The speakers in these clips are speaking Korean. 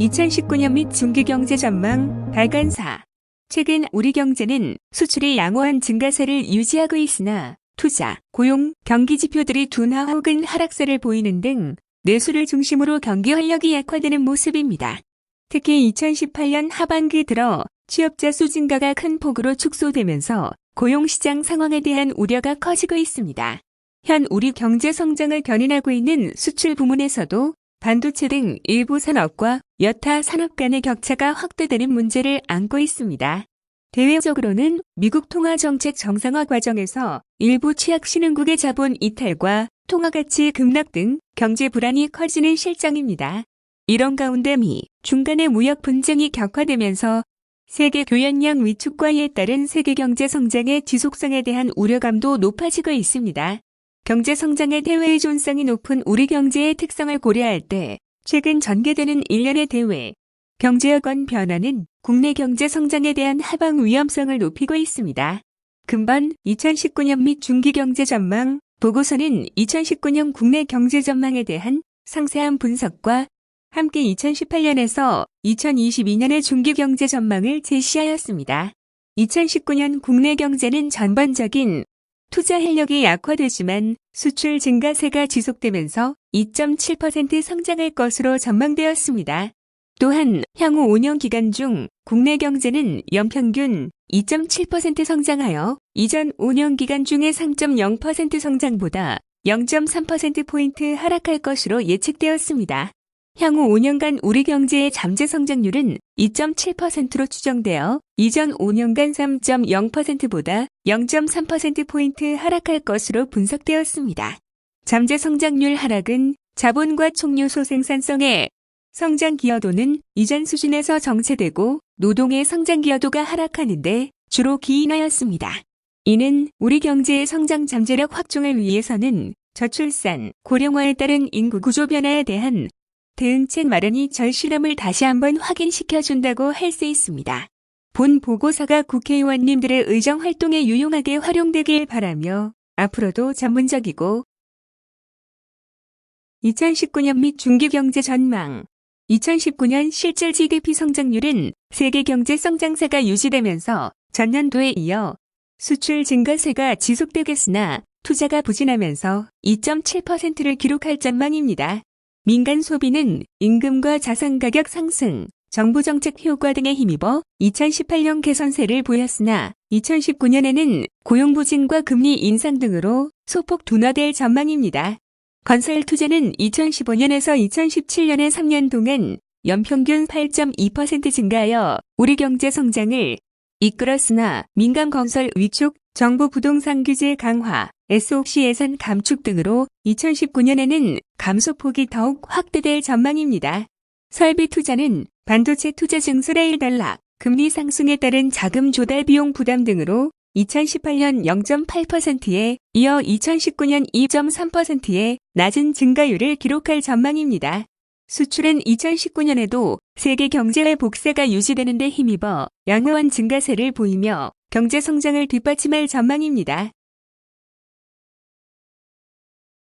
2019년 및 중기경제 전망 발간사. 최근 우리 경제는 수출이 양호한 증가세를 유지하고 있으나 투자, 고용, 경기 지표들이 둔화 혹은 하락세를 보이는 등 내수를 중심으로 경기 활력이 약화되는 모습입니다. 특히 2018년 하반기 들어 취업자 수 증가가 큰 폭으로 축소되면서 고용시장 상황에 대한 우려가 커지고 있습니다. 현 우리 경제 성장을 견인하고 있는 수출 부문에서도 반도체 등 일부 산업과 여타 산업 간의 격차가 확대되는 문제를 안고 있습니다. 대외적으로는 미국 통화정책 정상화 과정에서 일부 취약신흥국의 자본 이탈과 통화가치 급락 등 경제 불안이 커지는 실정입니다. 이런 가운데 미, 중 간의 무역 분쟁이 격화되면서 세계 교역량 위축과에 따른 세계 경제 성장의 지속성에 대한 우려감도 높아지고 있습니다. 경제 성장의 대외 의존성이 높은 우리 경제의 특성을 고려할 때 최근 전개되는 일련의 대외 경제 여건 변화는 국내 경제 성장에 대한 하방 위험성을 높이고 있습니다. 금번 2019년 및 중기 경제 전망 보고서는 2019년 국내 경제 전망에 대한 상세한 분석과 함께 2018년에서 2022년의 중기 경제 전망을 제시하였습니다. 2019년 국내 경제는 전반적인 투자 활력이 약화되지만 수출 증가세가 지속되면서 2.7% 성장할 것으로 전망되었습니다. 또한 향후 5년 기간 중 국내 경제는 연평균 2.7% 성장하여 이전 5년 기간 중의 3.0% 성장보다 0.3%포인트 하락할 것으로 예측되었습니다. 향후 5년간 우리 경제의 잠재 성장률은 2.7%로 추정되어 이전 5년간 3.0%보다 0.3%포인트 하락할 것으로 분석되었습니다. 잠재 성장률 하락은 자본과 총요소 생산성의 성장 기여도는 이전 수준에서 정체되고 노동의 성장 기여도가 하락하는 데 주로 기인하였습니다. 이는 우리 경제의 성장 잠재력 확충을 위해서는 저출산, 고령화에 따른 인구 구조 변화에 대한 대응책 마련이 절실함을 다시 한번 확인시켜준다고 할 수 있습니다. 본 보고서가 국회의원님들의 의정 활동에 유용하게 활용되길 바라며 앞으로도 전문적이고 2019년 및 중기 경제 전망 2019년 실질 GDP 성장률은 세계 경제 성장세가 유지되면서 전년도에 이어 수출 증가세가 지속되겠으나 투자가 부진하면서 2.7%를 기록할 전망입니다. 민간 소비는 임금과 자산 가격 상승, 정부 정책 효과 등에 힘입어 2018년 개선세를 보였으나 2019년에는 고용 부진과 금리 인상 등으로 소폭 둔화될 전망입니다. 건설 투자는 2015년에서 2017년의 3년 동안 연평균 8.2% 증가하여 우리 경제 성장을 이끌었으나 민간 건설 위축, 정부 부동산 규제 강화, SOC 예산 감축 등으로 2019년에는 감소폭이 더욱 확대될 전망입니다. 설비 투자는 반도체 투자 증설의 단락, 금리 상승에 따른 자금 조달 비용 부담 등으로 2018년 0.8%에 이어 2019년 2.3%의 낮은 증가율을 기록할 전망입니다. 수출은 2019년에도 세계 경제의 복세가 유지되는 데 힘입어 양호한 증가세를 보이며 경제 성장을 뒷받침할 전망입니다.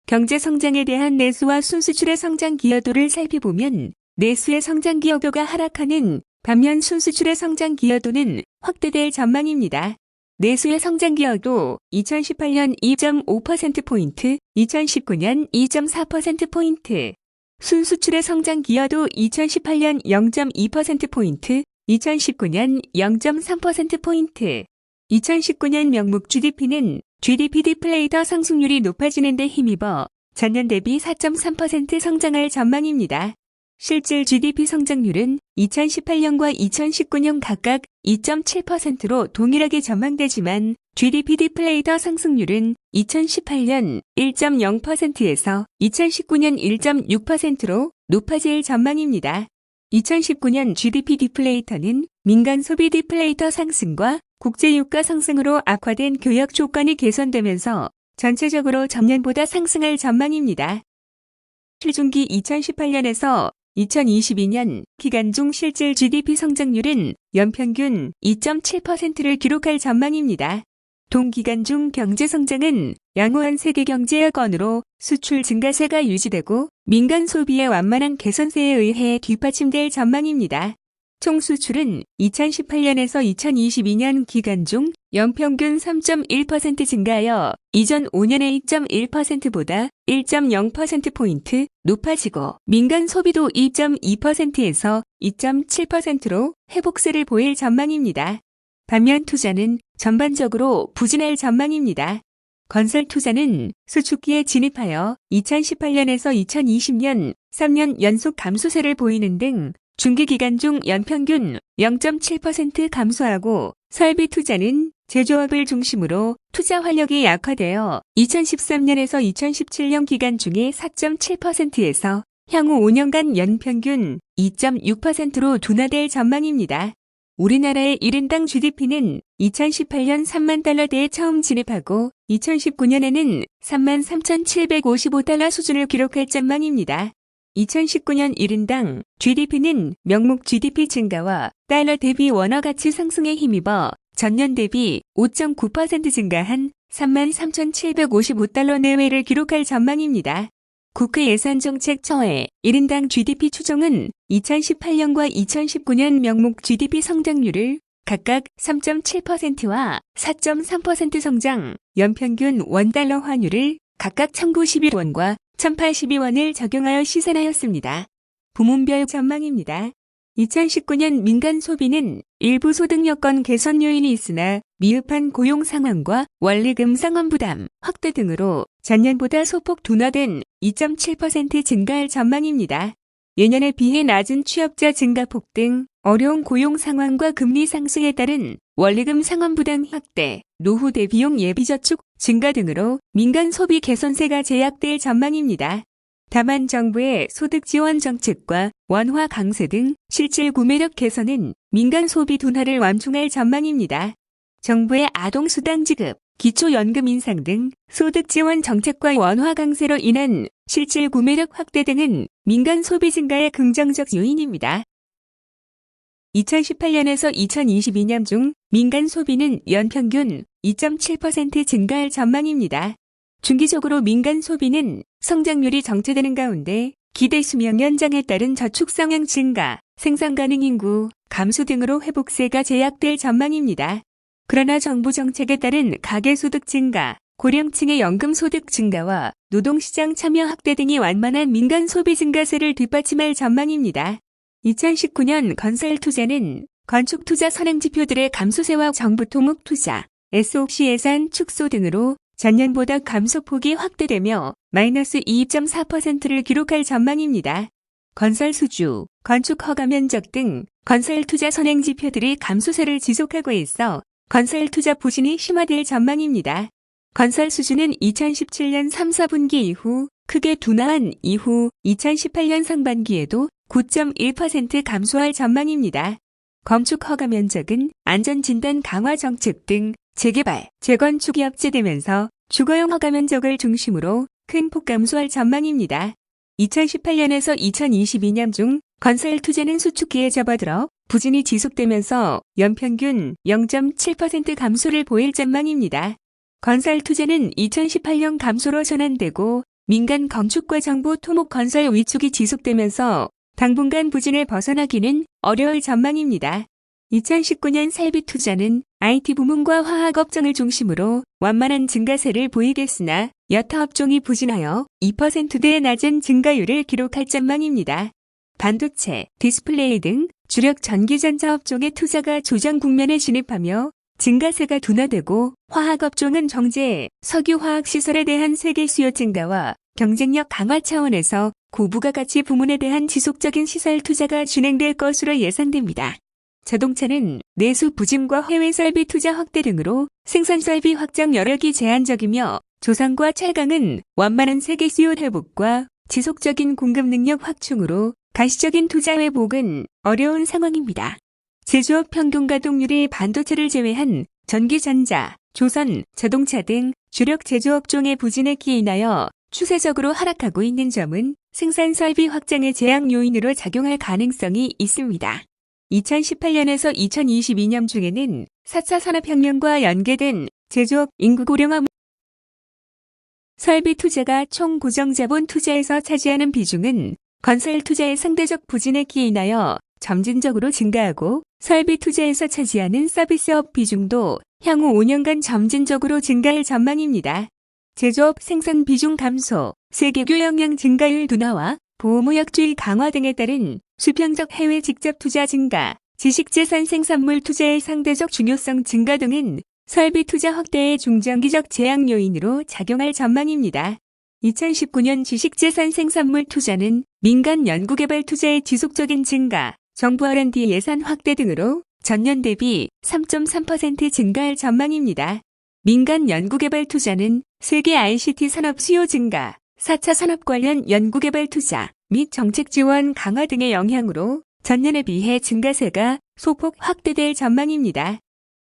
경제 성장에 대한 내수와 순수출의 성장 기여도를 살펴보면 내수의 성장 기여도가 하락하는 반면 순수출의 성장 기여도는 확대될 전망입니다. 내수의 성장 기여도 2018년 2.5%포인트, 2019년 2.4%포인트. 순수출의 성장 기여도 2018년 0.2%포인트, 2019년 0.3%포인트. 2019년 명목 GDP는 GDP 디플레이터 상승률이 높아지는 데 힘입어 전년 대비 4.3% 성장할 전망입니다. 실질 GDP 성장률은 2018년과 2019년 각각 2.7%로 동일하게 전망되지만 GDP 디플레이터 상승률은 2018년 1.0%에서 2019년 1.6%로 높아질 전망입니다. 2019년 GDP 디플레이터는 민간 소비 디플레이터 상승과 국제유가 상승으로 악화된 교역 조건이 개선되면서 전체적으로 전년보다 상승할 전망입니다. 실중기 2018년에서 2022년 기간 중 실질 GDP 성장률은 연평균 2.7%를 기록할 전망입니다. 동기간 중 경제성장은 양호한 세계 경제 여건으로 수출 증가세가 유지되고 민간 소비의 완만한 개선세에 의해 뒷받침될 전망입니다. 총 수출은 2018년에서 2022년 기간 중 연평균 3.1% 증가하여 이전 5년의 2.1%보다 1.0%포인트 높아지고 민간 소비도 2.2%에서 2.7%로 회복세를 보일 전망입니다. 반면 투자는 전반적으로 부진할 전망입니다. 건설 투자는 수축기에 진입하여 2018년에서 2020년 3년 연속 감소세를 보이는 등 중기기간 중 연평균 0.7% 감소하고 설비 투자는 제조업을 중심으로 투자 활력이 약화되어 2013년에서 2017년 기간 중에 4.7%에서 향후 5년간 연평균 2.6%로 둔화될 전망입니다. 우리나라의 1인당 GDP는 2018년 3만 달러대에 처음 진입하고 2019년에는 3만 3,755달러 수준을 기록할 전망입니다. 2019년 1인당 GDP는 명목 GDP 증가와 달러 대비 원화 가치 상승에 힘입어 전년 대비 5.9% 증가한 3만 3,755달러 내외를 기록할 전망입니다. 국회예산정책처의 1인당 GDP 추정은 2018년과 2019년 명목 GDP 성장률을 각각 3.7%와 4.3% 성장, 연평균 원달러 환율을 각각 1,091원과 1,082원을 적용하여 시산하였습니다. 부문별 전망입니다. 2019년 민간 소비는 일부 소득 여건 개선 요인이 있으나 미흡한 고용 상황과 원리금 상환 부담 확대 등으로 전년보다 소폭 둔화된 2.7% 증가할 전망입니다. 예년에 비해 낮은 취업자 증가폭 등 어려운 고용 상황과 금리 상승에 따른 원리금 상환 부담 확대, 노후 대비용 예비저축 증가 등으로 민간 소비 개선세가 제약될 전망입니다. 다만 정부의 소득 지원 정책과 원화 강세 등 실질 구매력 개선은 민간 소비 둔화를 완충할 전망입니다. 정부의 아동수당 지급, 기초연금 인상 등 소득 지원 정책과 원화 강세로 인한 실질 구매력 확대 등은 민간 소비 증가의 긍정적 요인입니다. 2018년에서 2022년 중 민간 소비는 연평균 2.7% 증가할 전망입니다. 중기적으로 민간 소비는 성장률이 정체되는 가운데 기대 수명 연장에 따른 저축 성향 증가, 생산 가능 인구 감소 등으로 회복세가 제약될 전망입니다. 그러나 정부 정책에 따른 가계소득 증가, 고령층의 연금소득 증가와 노동시장 참여 확대 등이 완만한 민간 소비 증가세를 뒷받침할 전망입니다. 2019년 건설 투자는 건축 투자 선행지표들의 감소세와 정부 토목 투자, SOC 예산 축소 등으로 전년보다 감소폭이 확대되며 마이너스 2.4%를 기록할 전망입니다. 건설 수주, 건축 허가 면적 등 건설 투자 선행 지표들이 감소세를 지속하고 있어 건설 투자 부진이 심화될 전망입니다. 건설 수주는 2017년 3, 4분기 이후 크게 둔화한 이후 2018년 상반기에도 9.1% 감소할 전망입니다. 건축 허가 면적은 안전진단 강화 정책 등 재개발, 재건축이 억제되면서 주거용 허가 면적을 중심으로 큰 폭 감소할 전망입니다. 2018년에서 2022년 중 건설 투자는 수축기에 접어들어 부진이 지속되면서 연평균 0.7% 감소를 보일 전망입니다. 건설 투자는 2018년 감소로 전환되고 민간 건축과 정부 토목 건설 위축이 지속되면서 당분간 부진을 벗어나기는 어려울 전망입니다. 2019년 설비 투자는 IT 부문과 화학업종을 중심으로 완만한 증가세를 보이겠으나 여타 업종이 부진하여 2%대의 낮은 증가율을 기록할 전망입니다. 반도체, 디스플레이 등 주력 전기전자 업종의 투자가 조정 국면에 진입하며 증가세가 둔화되고 화학업종은 정제, 석유화학시설에 대한 세계 수요 증가와 경쟁력 강화 차원에서 고부가가치 부문에 대한 지속적인 시설 투자가 진행될 것으로 예상됩니다. 자동차는 내수 부진과 해외 설비 투자 확대 등으로 생산 설비 확장 여력이 제한적이며 조선과 철강은 완만한 세계 수요 회복과 지속적인 공급 능력 확충으로 가시적인 투자 회복은 어려운 상황입니다. 제조업 평균 가동률이 반도체를 제외한 전기전자, 조선, 자동차 등 주력 제조업종의 부진에 기인하여 추세적으로 하락하고 있는 점은 생산 설비 확장의 제약 요인으로 작용할 가능성이 있습니다. 2018년에서 2022년 중에는 4차 산업혁명과 연계된 제조업 인구 고령화 설비 투자가 총 고정자본 투자에서 차지하는 비중은 건설 투자의 상대적 부진에 기인하여 점진적으로 증가하고 설비 투자에서 차지하는 서비스업 비중도 향후 5년간 점진적으로 증가할 전망입니다. 제조업 생산 비중 감소, 세계교 역량 증가율 둔화와 보호무역주의 강화 등에 따른 수평적 해외 직접 투자 증가, 지식재산 생산물 투자의 상대적 중요성 증가 등은 설비 투자 확대의 중장기적 제약 요인으로 작용할 전망입니다. 2019년 지식재산 생산물 투자는 민간 연구개발 투자의 지속적인 증가, 정부 R&D 예산 확대 등으로 전년 대비 3.3% 증가할 전망입니다. 민간 연구개발 투자는 세계 ICT 산업 수요 증가, 4차 산업 관련 연구개발 투자 및 정책 지원 강화 등의 영향으로 전년에 비해 증가세가 소폭 확대될 전망입니다.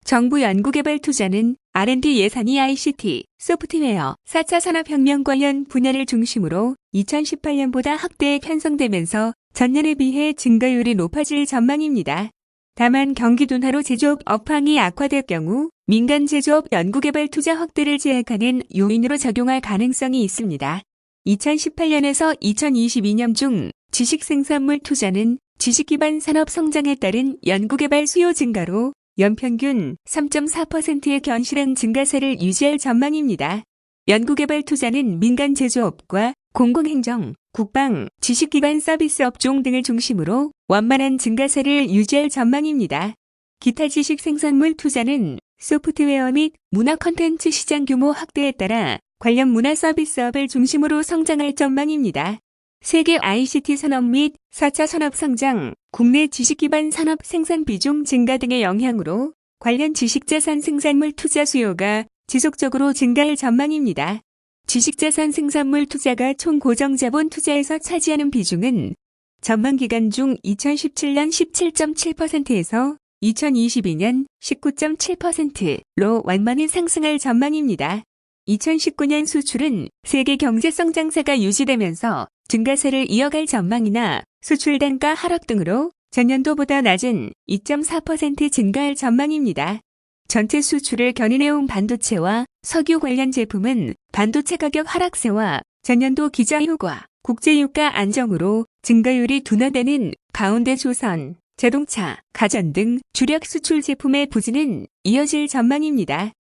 정부 연구개발 투자는 R&D 예산이 ICT, 소프트웨어, 4차 산업혁명 관련 분야를 중심으로 2018년보다 확대 편성되면서 전년에 비해 증가율이 높아질 전망입니다. 다만 경기 둔화로 제조업 업황이 악화될 경우 민간 제조업 연구개발 투자 확대를 제약하는 요인으로 작용할 가능성이 있습니다. 2018년에서 2022년 중 지식생산물 투자는 지식기반 산업 성장에 따른 연구개발 수요 증가로 연평균 3.4%의 견실한 증가세를 유지할 전망입니다. 연구개발 투자는 민간 제조업과 공공행정, 국방, 지식기반 서비스 업종 등을 중심으로 원만한 증가세를 유지할 전망입니다. 기타 지식 생산물 투자는 소프트웨어 및 문화 콘텐츠 시장 규모 확대에 따라 관련 문화 서비스업을 중심으로 성장할 전망입니다. 세계 ICT 산업 및 4차 산업 성장, 국내 지식기반 산업 생산 비중 증가 등의 영향으로 관련 지식자산 생산물 투자 수요가 지속적으로 증가할 전망입니다. 지식자산 생산물 투자가 총 고정자본 투자에서 차지하는 비중은 전망기간 중 2017년 17.7%에서 2022년 19.7%로 완만히 상승할 전망입니다. 2019년 수출은 세계 경제 성장세가 유지되면서 증가세를 이어갈 전망이나 수출 단가 하락 등으로 전년도보다 낮은 2.4% 증가할 전망입니다. 전체 수출을 견인해온 반도체와 석유 관련 제품은 반도체 가격 하락세와 전년도 기저효과, 국제유가 안정으로 증가율이 둔화되는 가운데 조선, 자동차, 가전 등 주력 수출 제품의 부진은 이어질 전망입니다.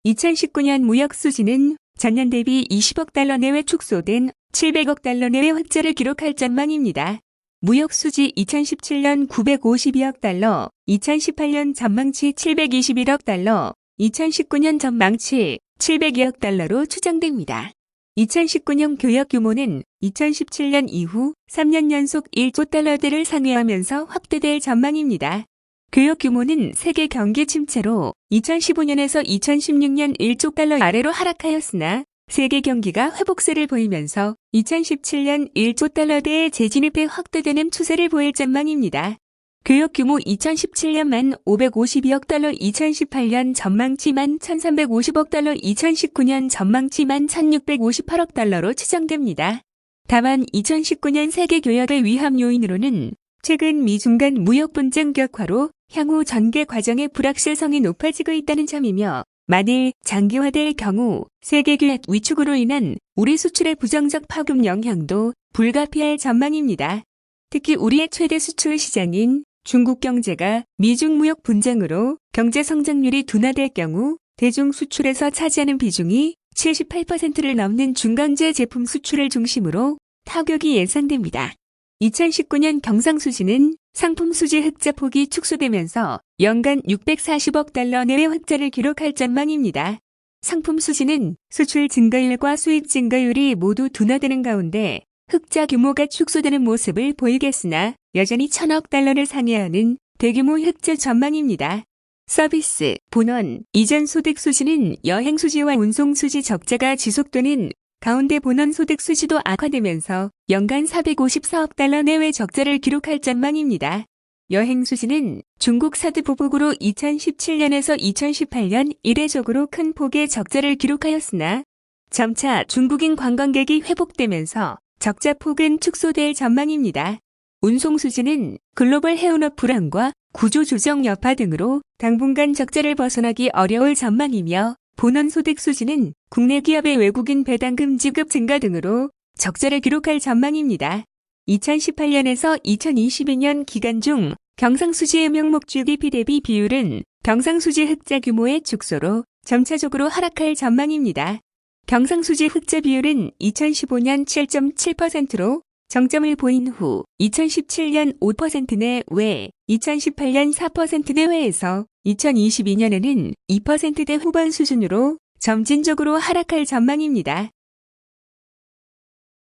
2019년 무역 수지는 전년 대비 20억 달러 내외 축소된 700억 달러 내외 흑자를 기록할 전망입니다. 무역 수지 2017년 952억 달러, 2018년 전망치 721억 달러, 2019년 전망치 702억 달러로 추정됩니다. 2019년 교역 규모는 2017년 이후 3년 연속 1조 달러대를 상회하면서 확대될 전망입니다. 교역 규모는 세계 경기 침체로 2015년에서 2016년 1조 달러 아래로 하락하였으나 세계 경기가 회복세를 보이면서 2017년 1조 달러대의 재진입에 확대되는 추세를 보일 전망입니다. 교역 규모 2017년만 552억 달러, 2018년 전망치만 1,350억 달러, 2019년 전망치만 1,658억 달러로 추정됩니다. 다만 2019년 세계 교역의 위험 요인으로는 최근 미 간 무역 분쟁 격화로 향후 전개 과정의 불확실성이 높아지고 있다는 점이며 만일 장기화될 경우 세계 교역 위축으로 인한 우리 수출의 부정적 파급 영향도 불가피할 전망입니다. 특히 우리의 최대 수출 시장인 중국 경제가 미중 무역 분쟁으로 경제 성장률이 둔화될 경우 대중 수출에서 차지하는 비중이 78%를 넘는 중강제 제품 수출을 중심으로 타격이 예상됩니다. 2019년 경상수지는 상품 수지 흑자 폭이 축소되면서 연간 640억 달러 내외 흑자를 기록할 전망입니다. 상품 수지는 수출 증가율과 수익 증가율이 모두 둔화되는 가운데 흑자 규모가 축소되는 모습을 보이겠으나 여전히 1,000억 달러를 상회하는 대규모 흑자 전망입니다. 서비스, 본원, 이전 소득 수지는 여행 수지와 운송 수지 적자가 지속되는 가운데 본원 소득 수지도 악화되면서 연간 454억 달러 내외 적자를 기록할 전망입니다. 여행 수지는 중국 사드 보복으로 2017년에서 2018년 이례적으로 큰 폭의 적자를 기록하였으나 점차 중국인 관광객이 회복되면서 적자 폭은 축소될 전망입니다. 운송 수지는 글로벌 해운업 불황과 구조조정 여파 등으로 당분간 적자를 벗어나기 어려울 전망이며 본원 소득 수지는 국내 기업의 외국인 배당금 지급 증가 등으로 적자를 기록할 전망입니다. 2018년에서 2022년 기간 중 경상수지의 명목 GDP 대비 비율은 경상수지 흑자 규모의 축소로 점차적으로 하락할 전망입니다. 경상수지 흑자 비율은 2015년 7.7%로 정점을 보인 후 2017년 5% 내외, 2018년 4% 내외에서 2022년에는 2%대 후반 수준으로 점진적으로 하락할 전망입니다.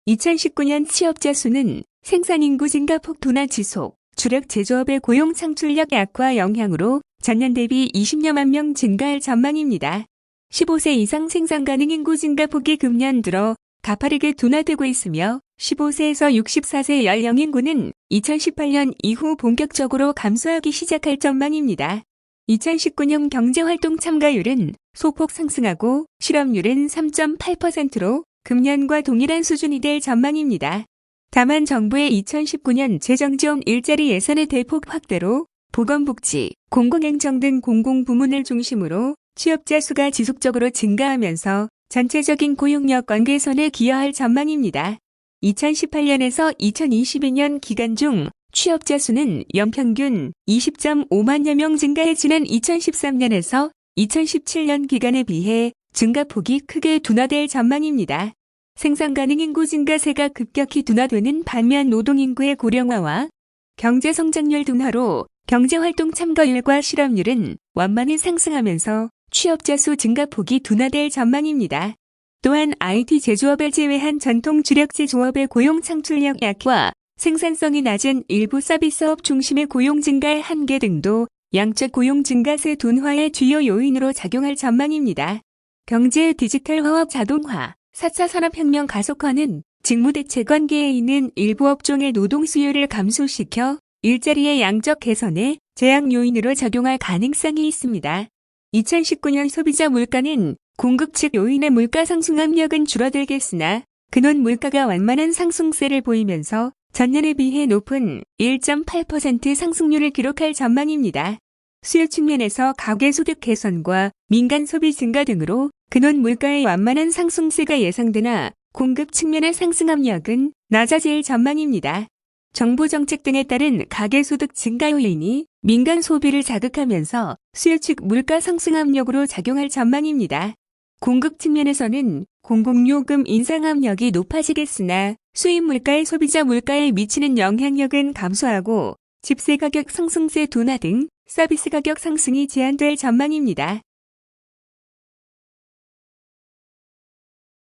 2019년 취업자 수는 생산인구 증가폭 둔화 지속, 주력 제조업의 고용 창출력 약화 영향으로 전년 대비 20여만 명 증가할 전망입니다. 15세 이상 생산 가능 인구 증가폭이 금년 들어 가파르게 둔화되고 있으며 15세에서 64세 연령 인구는 2018년 이후 본격적으로 감소하기 시작할 전망입니다. 2019년 경제활동 참가율은 소폭 상승하고 실업률은 3.8%로 금년과 동일한 수준이 될 전망입니다. 다만 정부의 2019년 재정지원 일자리 예산의 대폭 확대로 보건복지, 공공행정 등 공공부문을 중심으로 취업자 수가 지속적으로 증가하면서 전체적인 고용 여건 개선에 기여할 전망입니다. 2018년에서 2022년 기간 중 취업자 수는 연평균 20.5만여 명 증가해 지난 2013년에서 2017년 기간에 비해 증가폭이 크게 둔화될 전망입니다. 생산 가능 인구 증가세가 급격히 둔화되는 반면 노동인구의 고령화와 경제 성장률 둔화로 경제활동 참가율과 실업률은 완만히 상승하면서 취업자 수 증가폭이 둔화될 전망입니다. 또한 IT 제조업을 제외한 전통 주력 제조업의 고용 창출력 약화, 생산성이 낮은 일부 서비스업 중심의 고용 증가의 한계 등도 양적 고용 증가세 둔화의 주요 요인으로 작용할 전망입니다. 경제의 디지털화와 자동화, 4차 산업혁명 가속화는 직무대체 관계에 있는 일부 업종의 노동 수요를 감소시켜 일자리의 양적 개선에 제약 요인으로 작용할 가능성이 있습니다. 2019년 소비자 물가는 공급 측 요인의 물가 상승 압력은 줄어들겠으나 근원 물가가 완만한 상승세를 보이면서 전년에 비해 높은 1.8% 상승률을 기록할 전망입니다. 수요 측면에서 가계소득 개선과 민간 소비 증가 등으로 근원 물가의 완만한 상승세가 예상되나 공급 측면의 상승 압력은 낮아질 전망입니다. 정부 정책 등에 따른 가계소득 증가 요인이 민간 소비를 자극하면서 수요 측 물가 상승 압력으로 작용할 전망입니다. 공급 측면에서는 공공요금 인상 압력이 높아지겠으나 수입 물가의 소비자 물가에 미치는 영향력은 감소하고 집세 가격 상승세 둔화 등 서비스 가격 상승이 제한될 전망입니다.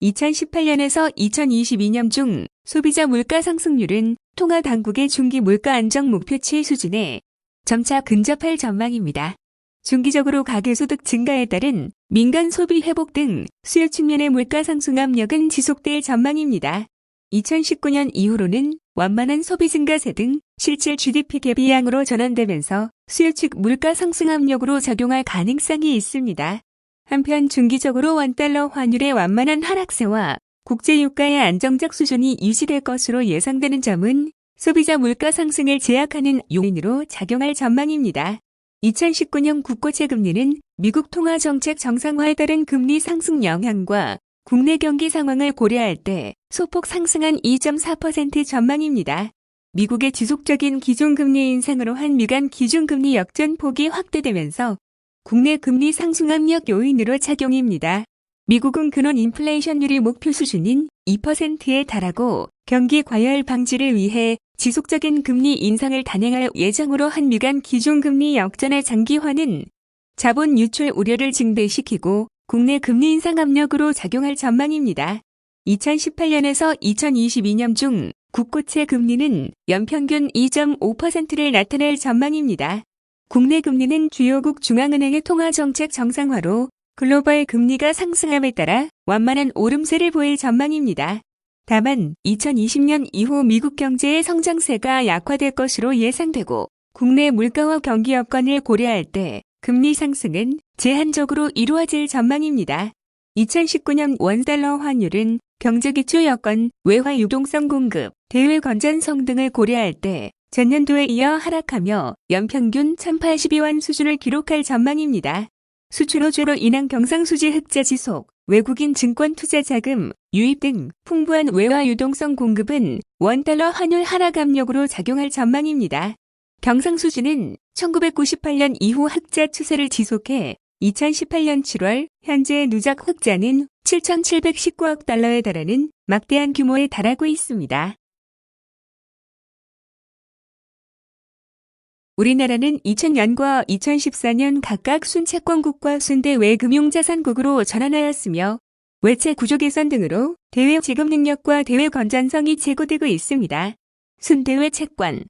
2018년에서 2022년 중 소비자 물가 상승률은 통화 당국의 중기 물가 안정 목표치 수준에 점차 근접할 전망입니다. 중기적으로 가계소득 증가에 따른 민간 소비 회복 등 수요 측면의 물가 상승 압력은 지속될 전망입니다. 2019년 이후로는 완만한 소비 증가세 등 실질 GDP 갭이 양으로 전환되면서 수요 측 물가 상승 압력으로 작용할 가능성이 있습니다. 한편 중기적으로 원달러 환율의 완만한 하락세와 국제유가의 안정적 수준이 유지될 것으로 예상되는 점은 소비자 물가 상승을 제약하는 요인으로 작용할 전망입니다. 2019년 국고채 금리는 미국 통화정책 정상화에 따른 금리 상승 영향과 국내 경기 상황을 고려할 때 소폭 상승한 2.4% 전망입니다. 미국의 지속적인 기준금리 인상으로 한 미간 기준금리 역전폭이 확대되면서 국내 금리 상승 압력 요인으로 작용입니다. 미국은 근원 인플레이션율이 목표 수준인 2%에 달하고 경기 과열 방지를 위해 지속적인 금리 인상을 단행할 예정으로 한 미간 기준금리 역전의 장기화는 자본 유출 우려를 증대시키고 국내 금리 인상 압력으로 작용할 전망입니다. 2018년에서 2022년 중 국고채 금리는 연평균 2.5%를 나타낼 전망입니다. 국내 금리는 주요국 중앙은행의 통화정책 정상화로 글로벌 금리가 상승함에 따라 완만한 오름세를 보일 전망입니다. 다만 2020년 이후 미국 경제의 성장세가 약화될 것으로 예상되고 국내 물가와 경기 여건을 고려할 때 금리 상승은 제한적으로 이루어질 전망입니다. 2019년 원달러 환율은 경제기초 여건, 외화 유동성 공급, 대외 건전성 등을 고려할 때 전년도에 이어 하락하며 연평균 1,082원 수준을 기록할 전망입니다. 수출 호조로 인한 경상수지 흑자 지속, 외국인 증권 투자 자금, 유입 등 풍부한 외화 유동성 공급은 원달러 환율 하락 압력으로 작용할 전망입니다. 경상수지는 1998년 이후 흑자 추세를 지속해 2018년 7월 현재 누적 흑자는 7,719억 달러에 달하는 막대한 규모에 달하고 있습니다. 우리나라는 2000년과 2014년 각각 순채권국과 순대외 금융자산국으로 전환하였으며 외채 구조 개선 등으로 대외 지급 능력과 대외 건전성이 제고되고 있습니다. 순대외 채권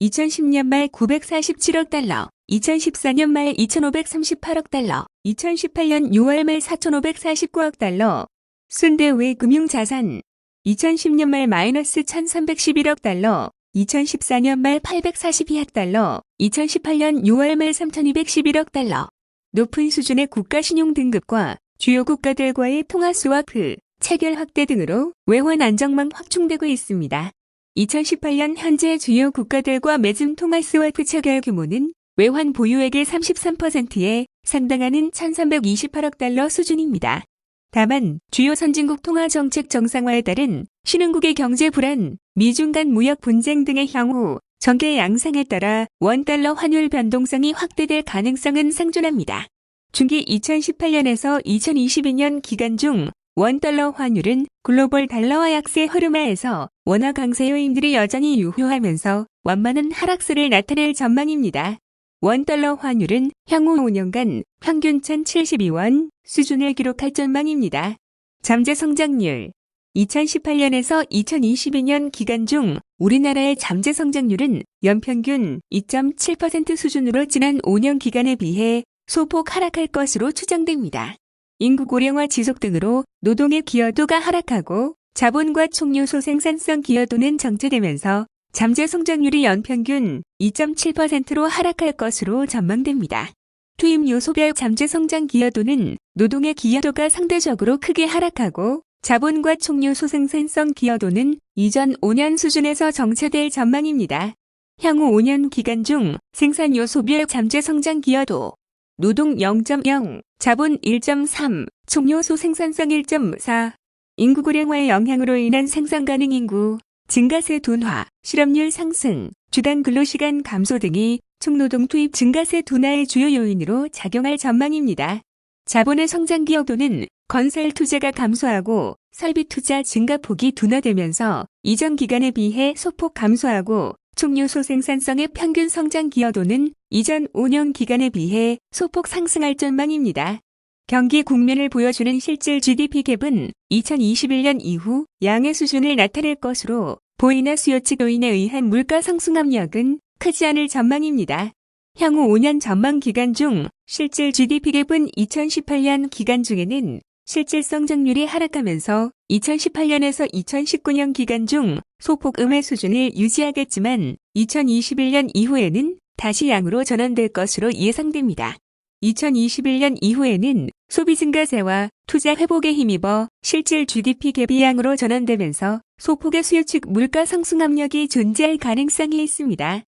2010년 말 947억 달러, 2014년 말 2,538억 달러, 2018년 6월 말 4,549억 달러. 순대외 금융자산 2010년 말 마이너스 1,311억 달러, 2014년 말 842억 달러, 2018년 6월 말 3,211억 달러. 높은 수준의 국가신용 등급과 주요 국가들과의 통화 스와프, 체결 확대 등으로 외환 안정망 확충되고 있습니다. 2018년 현재 주요 국가들과 맺은 통화 스와프 체결 규모는 외환 보유액의 33%에 상당하는 1,328억 달러 수준입니다. 다만 주요 선진국 통화 정책 정상화에 따른 신흥국의 경제 불안, 미중 간 무역 분쟁 등의 향후 전개 양상에 따라 원달러 환율 변동성이 확대될 가능성은 상존합니다. 중기 2018년에서 2022년 기간 중 원달러 환율은 글로벌 달러화 약세 흐름하에서 원화 강세 요인들이 여전히 유효하면서 완만한 하락세를 나타낼 전망입니다. 원달러 환율은 향후 5년간 평균 1,072원 수준을 기록할 전망입니다. 잠재 성장률 2018년에서 2022년 기간 중 우리나라의 잠재 성장률은 연평균 2.7% 수준으로 지난 5년 기간에 비해 소폭 하락할 것으로 추정됩니다. 인구 고령화 지속 등으로 노동의 기여도가 하락하고 자본과 총요소 생산성 기여도는 정체되면서 잠재 성장률이 연평균 2.7%로 하락할 것으로 전망됩니다. 투입 요소별 잠재 성장 기여도는 노동의 기여도가 상대적으로 크게 하락하고 자본과 총요소 생산성 기여도는 이전 5년 수준에서 정체될 전망입니다. 향후 5년 기간 중 생산 요소별 잠재 성장 기여도 노동 0.0, 자본 1.3, 총요소 생산성 1.4, 인구 고령화의 영향으로 인한 생산 가능 인구, 증가세 둔화, 실업률 상승, 주당 근로시간 감소 등이 총노동 투입 증가세 둔화의 주요 요인으로 작용할 전망입니다. 자본의 성장 기여도는 건설 투자가 감소하고 설비 투자 증가폭이 둔화되면서 이전 기간에 비해 소폭 감소하고 총요소 생산성의 평균 성장 기여도는 이전 5년 기간에 비해 소폭 상승할 전망입니다. 경기 국면을 보여주는 실질 GDP 갭은 2021년 이후 양의 수준을 나타낼 것으로 보이나 수요 측 요인에 의한 물가 상승 압력은 크지 않을 전망입니다. 향후 5년 전망 기간 중 실질 GDP 갭은 2018년 기간 중에는 실질 성장률이 하락하면서 2018년에서 2019년 기간 중 소폭 음의 수준을 유지하겠지만 2021년 이후에는 다시 양으로 전환될 것으로 예상됩니다. 2021년 이후에는 소비 증가세와 투자 회복에 힘입어 실질 GDP 갭이 양으로 전환되면서 소폭의 수요 측 물가 상승 압력이 존재할 가능성이 있습니다.